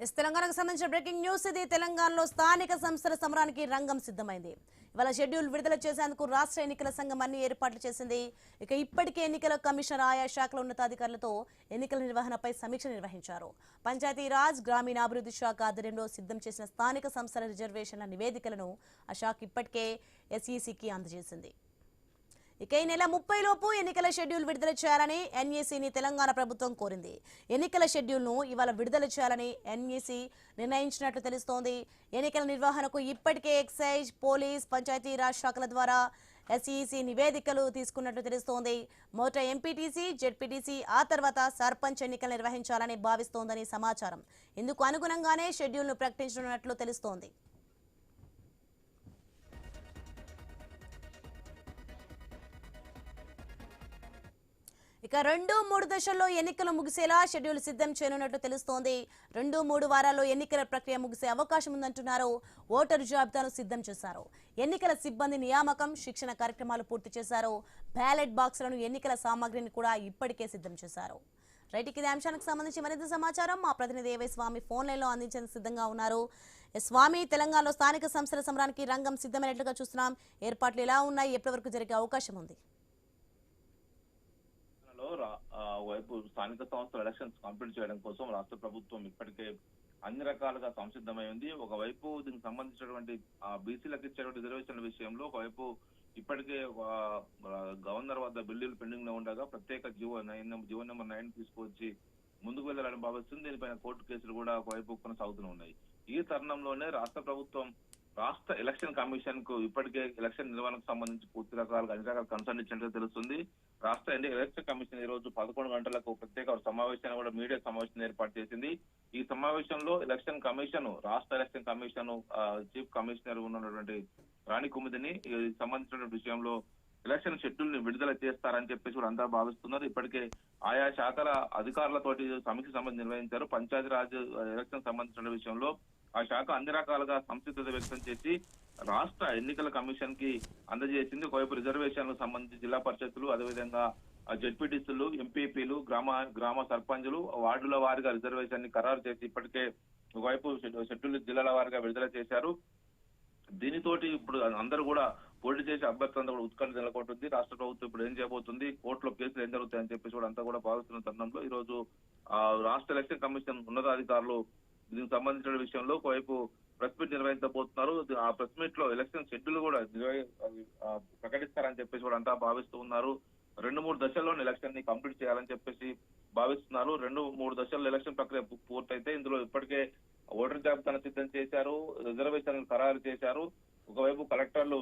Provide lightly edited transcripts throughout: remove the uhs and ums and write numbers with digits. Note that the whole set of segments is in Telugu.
తెలంగాణకు సంబంధించిన బ్రేకింగ్ న్యూస్ ఇది. తెలంగాణలో స్థానిక సంస్థల సమరానికి రంగం సిద్ధమైంది. ఇవాళ షెడ్యూల్ విడుదల చేసేందుకు రాష్ట్ర ఎన్నికల సంఘం అన్ని ఏర్పాట్లు చేసింది. ఇక ఇప్పటికే ఎన్నికల కమిషనర్ ఆయా శాఖల ఉన్నతాధికారులతో ఎన్నికల నిర్వహణపై సమీక్ష నిర్వహించారు. పంచాయతీరాజ్ గ్రామీణాభివృద్ధి శాఖ ఆధ్వర్యంలో సిద్ధం చేసిన స్థానిక సంస్థల రిజర్వేషన్ల నివేదికలను ఆ శాఖ ఇప్పటికే ఎస్ఈసికి అందజేసింది. ఇక ఈ నెల 30 లోపు ఎన్నికల షెడ్యూల్ విడుదల చేయాలని ఎన్ఈసీని తెలంగాణ ప్రభుత్వం కోరింది. ఎన్నికల షెడ్యూల్ను ఇవాళ విడుదల చేయాలని ఎన్ఈసీ నిర్ణయించినట్లు తెలుస్తోంది. ఎన్నికల నిర్వహణకు ఇప్పటికే ఎక్సైజ్, పోలీస్, పంచాయతీరాజ్ శాఖల ద్వారా ఎస్ఈసీ నివేదికలు తీసుకున్నట్లు తెలుస్తోంది. మొదట ఎంపీటీసీ, జెడ్పీటీసీ, ఆ తర్వాత సర్పంచ్ ఎన్నికలు నిర్వహించాలని భావిస్తోందని సమాచారం. ఇందుకు అనుగుణంగానే షెడ్యూల్ను ప్రకటించనున్నట్లు తెలుస్తోంది. ఇక 2-3 దశల్లో ఎన్నికలు ముగిసేలా షెడ్యూల్ సిద్ధం చేయనున్నట్టు తెలుస్తోంది. 2-3 వారాల్లో ఎన్నికల ప్రక్రియ ముగిసే అవకాశం ఉందంటున్నారు. ఓటరు జాబితాను సిద్ధం చేశారు. ఎన్నికల సిబ్బంది నియామకం, శిక్షణ కార్యక్రమాలు పూర్తి చేశారు. బ్యాలెట్ బాక్సులను, ఎన్నికల సామాగ్రిని కూడా ఇప్పటికే సిద్ధం చేశారు. రైట్, ఇదే అంశానికి సంబంధించి మరింత సమాచారం మా ప్రతినిధి ఏవై స్వామి ఫోన్ లైన్లో అందించేందుకు సిద్ధంగా ఉన్నారు. స్వామి, తెలంగాణలో స్థానిక సంస్థల సమరానికి రంగం సిద్ధమైనట్లుగా చూస్తున్నాం. ఏర్పాట్లు ఎలా ఉన్నాయి, ఎప్పటి వరకు జరిగే అవకాశం ఉంది? వైపు స్థానిక సంస్థల ఎలక్షన్స్ కంప్లీట్ చేయడం కోసం రాష్ట్ర ప్రభుత్వం ఇప్పటికే అన్ని రకాలుగా సంసిద్ధమై ఉంది. ఒకవైపు దీనికి సంబంధించినటువంటి బీసీలకు ఇచ్చేటువంటి రిజర్వేషన్ల విషయంలో ఒకవైపు ఇప్పటికే గవర్నర్ వద్ద బిల్లులు పెండింగ్ లో ఉండగా ప్రత్యేక జీవో నెంబర్ 9 తీసుకొచ్చి ముందుకు వెళ్లాలని భావిస్తుంది. దీనిపైన కోర్టు కేసులు కూడా ఒకవైపు కొనసాగుతూ ఉన్నాయి. ఈ తరుణంలోనే రాష్ట్ర ప్రభుత్వం రాష్ట్ర ఎలక్షన్ కమిషన్ కు ఇప్పటికే ఎలక్షన్ నిర్వహణకు సంబంధించి పూర్తి రకాలుగా అన్ని రకాల కన్సర్న్ ఇచ్చినట్టు తెలుస్తుంది. రాష్ట్ర ఎలక్షన్ కమిషన్ ఈ రోజు 11 గంటలకు ప్రత్యేక సమావేశాన్ని కూడా మీడియా సమావేశం ఏర్పాటు చేసింది. ఈ సమావేశంలో ఎలక్షన్ కమిషన్, రాష్ట్ర ఎలక్షన్ కమిషన్ చీఫ్ కమిషనర్ ఉన్నటువంటి రాణి కుముదిని సంబంధించిన విషయంలో ఎలక్షన్ షెడ్యూల్ ని విడుదల చేస్తారని చెప్పేసి కూడా అంతా భావిస్తున్నారు. ఇప్పటికే ఆయా శాఖల అధికారులతోటి సమీక్ష నిర్వహించారు. పంచాయతీరాజ్ ఎలక్షన్ సంబంధించిన విషయంలో ఆ శాఖ అన్ని రకాలుగా సంసిద్ధత వ్యక్తం చేసి రాష్ట్ర ఎన్నికల కమిషన్ కి అందజేసింది. ఒకవైపు రిజర్వేషన్లకు సంబంధించి జిల్లా పరిషత్తులు, అదేవిధంగా జెడ్పీటీసీలు, ఎంపీపీలు, గ్రామ సర్పంచులు వార్డుల వారీగా రిజర్వేషన్ ని ఖరారు చేసి ఇప్పటికే ఒకవైపు షెడ్యూల్ జిల్లాల వారీగా విడుదల చేశారు. దీనితోటి ఇప్పుడు అందరూ కూడా పోటీ చేసే అభ్యర్థులంతా కూడా ఉత్కంఠ నెలకొంటుంది. రాష్ట్ర ప్రభుత్వం ఇప్పుడు ఏం చేయబోతుంది, కోర్టులో కేసులు ఏం జరుగుతాయని చెప్పేసి కూడా అంతా కూడా భావిస్తున్న తరుణంలో ఈ రోజు రాష్ట్ర ఎలక్షన్ కమిషన్ ఉన్నతాధికారులు దీనికి సంబంధించిన విషయంలో ఒకవైపు ప్రెస్ మీట్ నిర్వహించబోతున్నారు. ఆ ప్రెస్ మీట్ లో ఎలక్షన్ షెడ్యూల్ కూడా ప్రకటిస్తారని చెప్పేసి కూడా అంతా భావిస్తూ ఉన్నారు. 2-3 దశల్లో ఎలక్షన్ ని కంప్లీట్ చేయాలని చెప్పేసి భావిస్తున్నారు. 2-3 దశల్లో ఎలక్షన్ ప్రక్రియ పూర్తయితే ఇందులో ఇప్పటికే ఓటర్ జాబితాను సిద్ధం చేశారు, రిజర్వేషన్ ఖరారు చేశారు. ఒకవైపు కలెక్టర్లు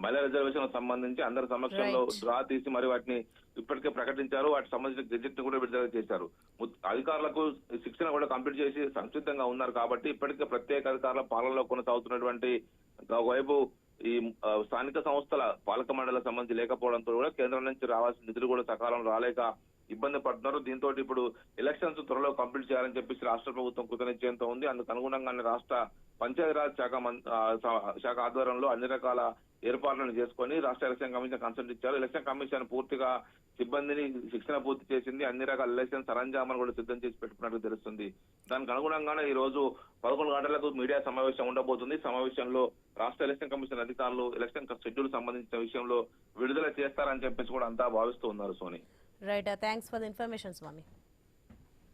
మహిళా రిజర్వేషన్ సంబంధించి అందరి సమక్షంలో డ్రా తీసి మరి వాటిని ఇప్పటికే ప్రకటించారు. వాటికి సంబంధించిన గెజెట్ కూడా విడుదల చేశారు. అధికారులకు శిక్షణ కూడా కంప్లీట్ చేసి సంసిద్ధంగా ఉన్నారు కాబట్టి ఇప్పటికే ప్రత్యేక అధికారుల పాలనలో కొనసాగుతున్నటువంటి ఒకవైపు ఈ స్థానిక సంస్థల పాలక మండలికి సంబంధించి లేకపోవడంతో కూడా కేంద్రం నుంచి రావాల్సిన నిధులు కూడా సకాలంలో రాలేక ఇబ్బంది పడుతున్నారు. దీంతో ఇప్పుడు ఎలక్షన్స్ త్వరలో కంప్లీట్ చేయాలని చెప్పేసి రాష్ట్ర ప్రభుత్వం కృతనిశ్చయంతో ఉంది. అందుకు అనుగుణంగానే రాష్ట్ర పంచాయతీరాజ్ శాఖ ఆధ్వర్యంలో అన్ని రకాల ఏర్పాట్లను చేసుకొని రాష్ట్ర ఎలక్షన్ కమిషన్ కన్సల్ట్ ఇచ్చారు. ఎలక్షన్ కమిషన్ పూర్తిగా సిబ్బందిని శిక్షణ పూర్తి చేసింది. అన్ని రకాల ఎలక్షన్ సరంజామాను కూడా సిద్ధం చేసి పెట్టుకున్నట్టు తెలుస్తుంది. దానికి అనుగుణంగానే ఈ రోజు 11 గంటలకు మీడియా సమావేశం ఉండబోతుంది. సమావేశంలో రాష్ట్ర ఎలక్షన్ కమిషన్ అధికారులు ఎలక్షన్ షెడ్యూల్ సంబంధించిన విషయంలో విడుదల చేస్తారని చెప్పేసి కూడా అంతా భావిస్తూ ఉన్నారు. Soni, right, thanks for the information Swamy.